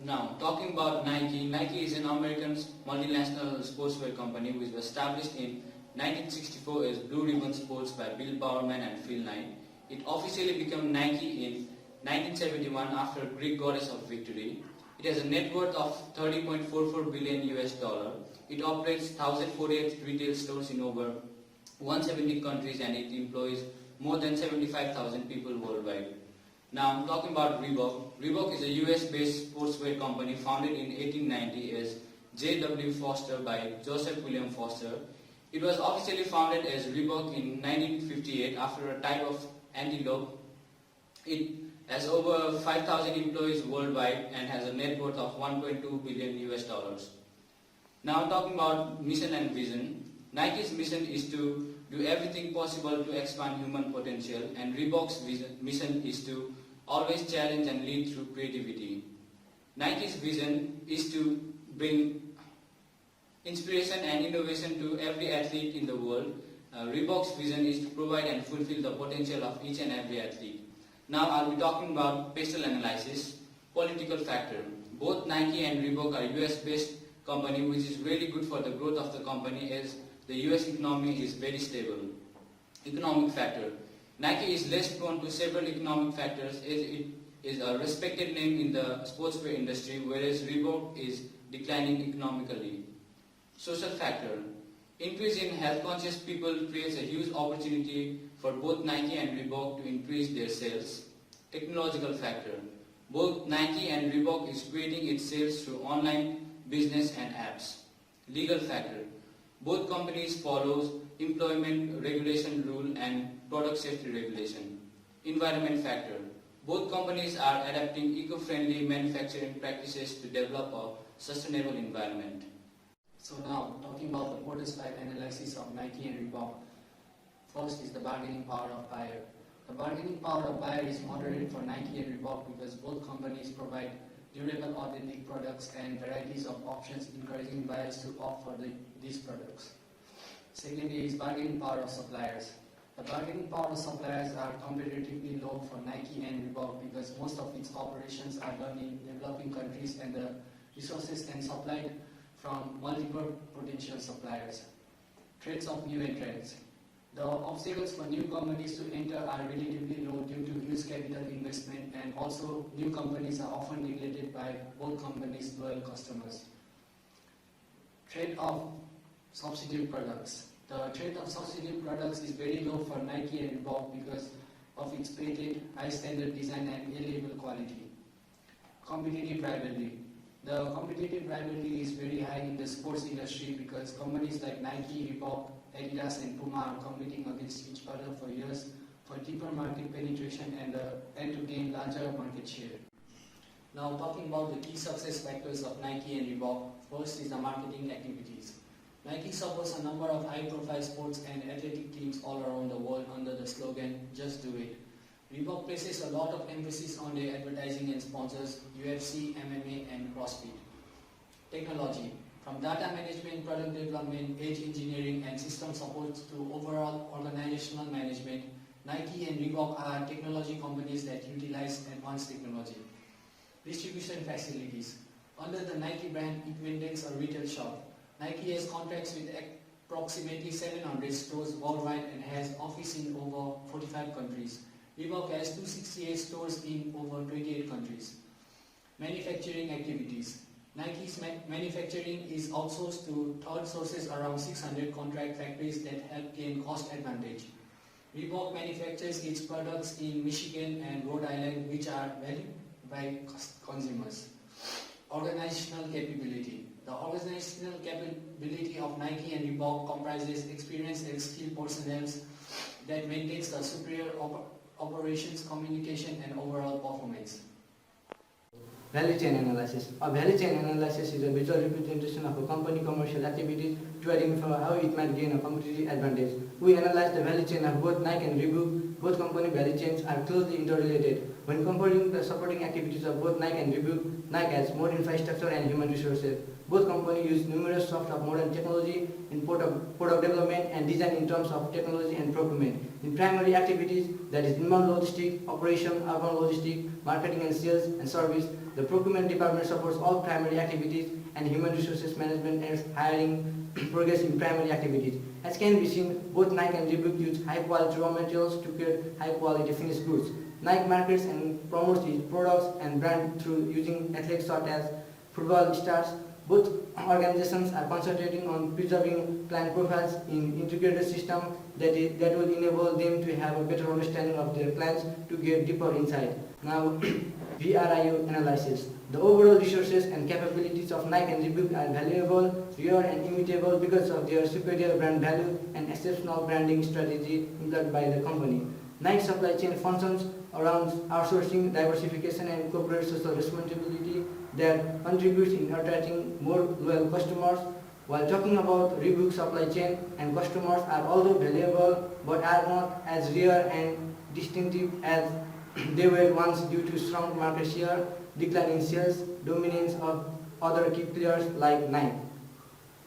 Now, talking about Nike, Nike is an American multinational sportswear company which was established in 1964 as Blue Ribbon Sports by Bill Bowerman and Phil Knight. It officially became Nike in 1971 after Greek goddess of victory. It has a net worth of 30.44 billion US dollar. It operates 1,048 retail stores in over 170 countries and it employs more than 75,000 people worldwide. Now I'm talking about Reebok. Reebok is a US-based sportswear company founded in 1890 as J.W. Foster by Joseph William Foster. It was officially founded as Reebok in 1958 after a type of antelope. It has over 5,000 employees worldwide and has a net worth of 1.2 billion US dollars. Now talking about mission and vision. Nike's mission is to do everything possible to expand human potential, and Reebok's mission is to always challenge and lead through creativity. Nike's vision is to bring inspiration and innovation to every athlete in the world. Reebok's vision is to provide and fulfill the potential of each and every athlete. Now I'll be talking about pastel analysis, political factor. Both Nike and Reebok are US-based company which is really good for the growth of the company as the US economy is very stable. Economic factor. Nike is less prone to several economic factors as it is a respected name in the sportswear industry, whereas Reebok is declining economically. Social factor. Increase in health-conscious people creates a huge opportunity for both Nike and Reebok to increase their sales. Technological factor. Both Nike and Reebok is creating its sales through online business and apps. Legal factor. Both companies follows employment regulation rule and product safety regulation. Environment factor. Both companies are adapting eco-friendly manufacturing practices to develop a sustainable environment. So now, talking about the quarter-spike analysis of Nike and Reebok. First is the bargaining power of buyer. The bargaining power of buyer is moderate for Nike and Reebok because both companies provide durable, authentic products and varieties of options, encouraging buyers to opt for these products. Secondly is bargaining power of suppliers. The bargaining power of suppliers are comparatively low for Nike and Reebok because most of its operations are done in developing countries and the resources can be supplied from multiple potential suppliers. Threats of new entrants. The obstacles for new companies to enter are relatively low due to huge capital investment, and also new companies are often neglected by both companies' loyal customers. Threat of substitute products. The threat of substitute products is very low for Nike and Reebok because of its patented high standard design and A-level quality. Competitive rivalry. The competitive rivalry is very high in the sports industry because companies like Nike, Reebok, Adidas and Puma are competing against each other for years for deeper market penetration and to gain larger market share. Now talking about the key success factors of Nike and Reebok, first is the marketing activities. Nike supports a number of high-profile sports and athletic teams all around the world under the slogan, "Just Do It." Reebok places a lot of emphasis on their advertising and sponsors UFC, MMA and CrossFit. Technology. From data management, product development, edge engineering and system support to overall organizational management, Nike and Reebok are technology companies that utilize advanced technology. Distribution facilities. Under the Nike brand, it maintains a retail shop. Nike has contracts with approximately 700 stores worldwide and has office in over 45 countries. Reebok has 268 stores in over 28 countries. Manufacturing activities. Nike's manufacturing is outsourced to third sources around 600 contract factories that help gain cost advantage. Reebok manufactures its products in Michigan and Rhode Island, which are valued by consumers. Organizational capability. The organizational capability of Nike and Reebok comprises experienced and skilled personnel that maintains the superior operations, communication and overall performance. Value chain analysis. A value chain analysis is a visual representation of a company commercial activity to identify how it might gain a competitive advantage. We analyze the value chain of both Nike and Reebok. Both company value chains are closely interrelated. When comparing the supporting activities of both Nike and Reebok, Nike has more infrastructure and human resources. Both companies use numerous sources of modern technology in product development and design in terms of technology and procurement. In primary activities, that is inbound logistics, operation, outbound logistics, marketing and sales and service, the procurement department supports all primary activities, and human resources management and hiring progress in primary activities. As can be seen, both Nike and Reebok use high quality raw materials to create high quality finished goods. Nike markets and promotes its products and brand through using athletes such as football stars. Both organizations are concentrating on preserving client profiles in integrated system that will enable them to have a better understanding of their clients to get deeper insight. Now, VRIO analysis. The overall resources and capabilities of Nike and Reebok are valuable, rare and immutable because of their superior brand value and exceptional branding strategy employed by the company. Nike supply chain functions around outsourcing, diversification and corporate social responsibility that contributes in attracting more loyal customers. While talking about Reebok supply chain and customers are also valuable but are not as rare and distinctive as they were once due to strong market share, decline in sales, dominance of other key players like Nike.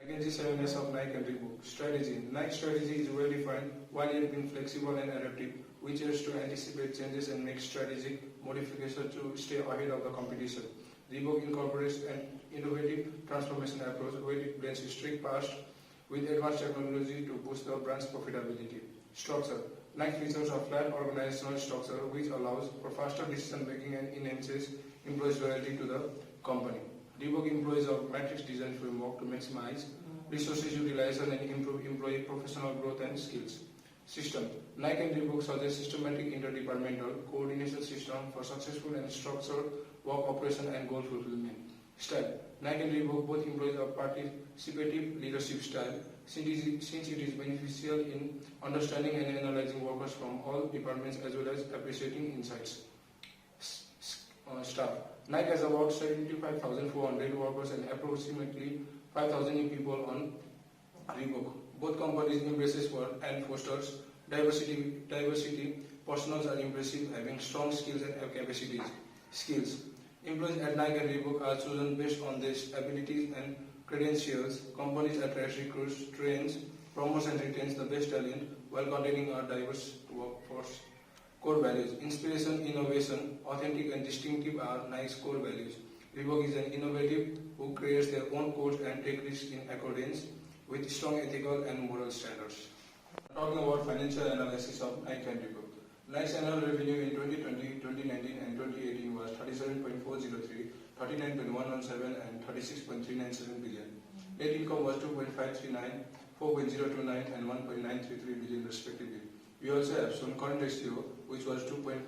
Against the 7S of Nike and Reebok. Strategy. Nike's strategy is well defined while yet being flexible and adaptive, which is to anticipate changes and make strategic modifications to stay ahead of the competition. Reebok incorporates an innovative transformation approach where it blends strict past with advanced technology to boost the brand's profitability. Structure. Nike features a flat organizational structure which allows for faster decision making and enhances employees' loyalty to the company. Reebok employs a matrix design framework to maximize resources utilization and improve employee professional growth and skills. System. Nike and Reebok suggest systematic interdepartmental coordination system for successful and structured work operation and goal fulfillment. Style. Nike and Reebok both employ a participative leadership style since it is beneficial in understanding and analyzing workers from all departments as well as appreciating insights. Staff. Nike has about 75,400 workers and approximately 5,000 people on Reebok. Both companies embraces and fosters diversity. Personnel are impressive, having strong skills and capacities. Skills. Employees at Nike and Reebok are chosen based on their abilities and credentials. Companies attract, recruits, trains, promotes and retains the best talent while containing a diverse workforce. Core values. Inspiration, innovation, authentic and distinctive are Nike's core values. Reebok is an innovative who creates their own codes and take risks in accordance with strong ethical and moral standards. Talking about financial analysis of Nike and Reebok. Nike's annual revenue in 2020, 2019 and 2018 was 37.403, 39.117 and 36.397 billion. Net income was 2.539, 4.029 and 1.933 billion respectively. We also have some current ratio which was 2.48,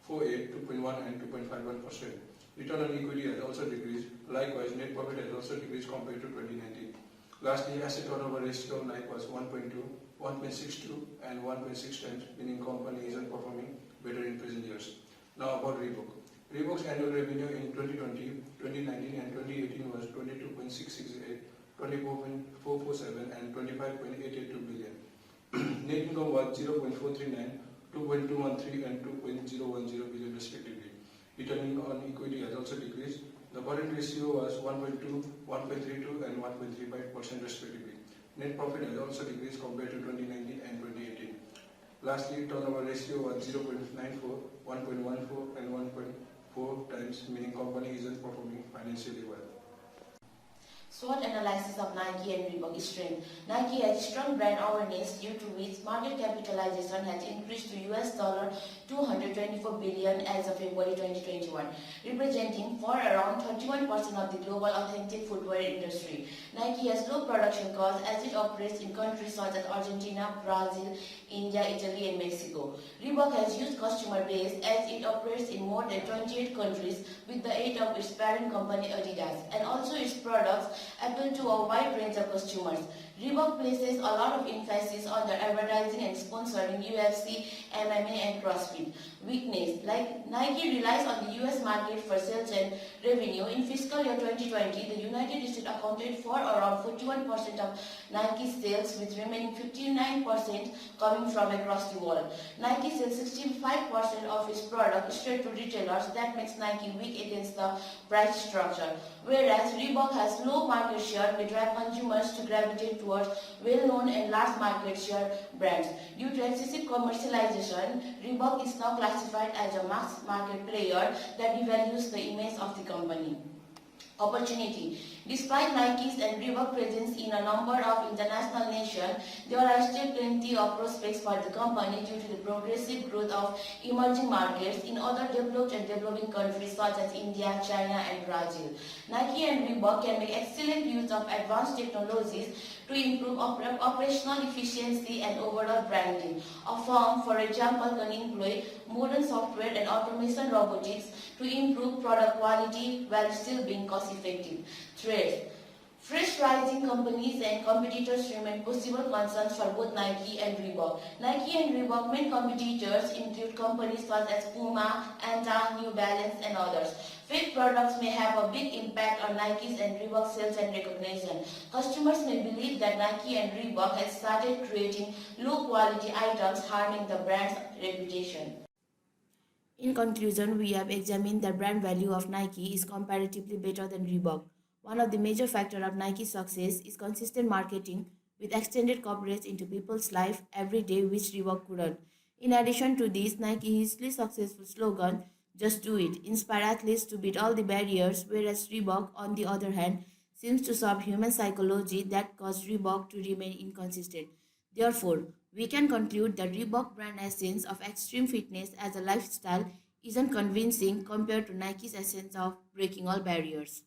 2.1 and 2.51%. Return on equity has also decreased. Likewise, net profit has also decreased compared to 2019. Lastly, asset turnover ratio of Nike was 1.2, 1.62 and 1.6 times, meaning company isn't performing better in present years. Now about Reebok. Reebok's annual revenue in 2020, 2019 and 2018 was 22.668, 24.447 and 25.882 billion. Net income was 0.439, 2.213 and 2.010 billion respectively. Return on equity has also decreased. The current ratio was 1.2, 1.32 and 1.35% respectively. Net profit has also decreased compared to 2019 and 2018. Lastly, turnover ratio was 0.94, 1.14 and 1.4 times, meaning company isn't performing financially well. SWOT analysis of Nike and Reebok strength. Nike has strong brand awareness due to which market capitalization has increased to $224 billion as of February 2021, representing for around 31% of the global authentic footwear industry. Nike has low production costs as it operates in countries such as Argentina, Brazil, India, Italy and Mexico. Reebok has huge customer base as it operates in more than 28 countries with the aid of its parent company Adidas, and also its products appeal to a wide range of customers. Reebok places a lot of emphasis on their advertising and sponsoring UFC, MMA, and CrossFit. Weakness, like Nike relies on the US market for sales and revenue. In fiscal year 2020, the United States accounted for around 41% of Nike's sales, with remaining 59% coming from across the world. Nike sells 65% of its product straight to retailers. That makes Nike weak against the price structure. Whereas Reebok has low market share, may drive consumers to gravitate towards well-known and large market share brands. Due to excessive commercialization, Reebok is now classified as a mass market player that devalues the image of the company. Opportunity. Despite Nike's and Reebok presence in a number of international nations, there are still plenty of prospects for the company due to the progressive growth of emerging markets in other developed and developing countries such as India, China, and Brazil. Nike and Reebok can make excellent use of advanced technologies to improve operational efficiency and overall branding. A firm, for example, can employ modern software and automation robotics to improve product quality while still being cost-effective. Threats. Fresh rising companies and competitors remain possible concerns for both Nike and Reebok. Nike and Reebok main competitors include companies such as Puma, Anta, New Balance, and others. Fake products may have a big impact on Nike's and Reebok sales and recognition. Customers may believe that Nike and Reebok have started creating low-quality items, harming the brand's reputation. In conclusion, we have examined the brand value of Nike is comparatively better than Reebok. One of the major factors of Nike's success is consistent marketing with extended coverage into people's life every day, which Reebok couldn't. In addition to this, Nike's hugely successful slogan, "Just do it," inspire athletes to beat all the barriers, whereas Reebok, on the other hand, seems to serve human psychology that caused Reebok to remain inconsistent. Therefore, we can conclude that Reebok brand essence of extreme fitness as a lifestyle isn't convincing compared to Nike's essence of breaking all barriers.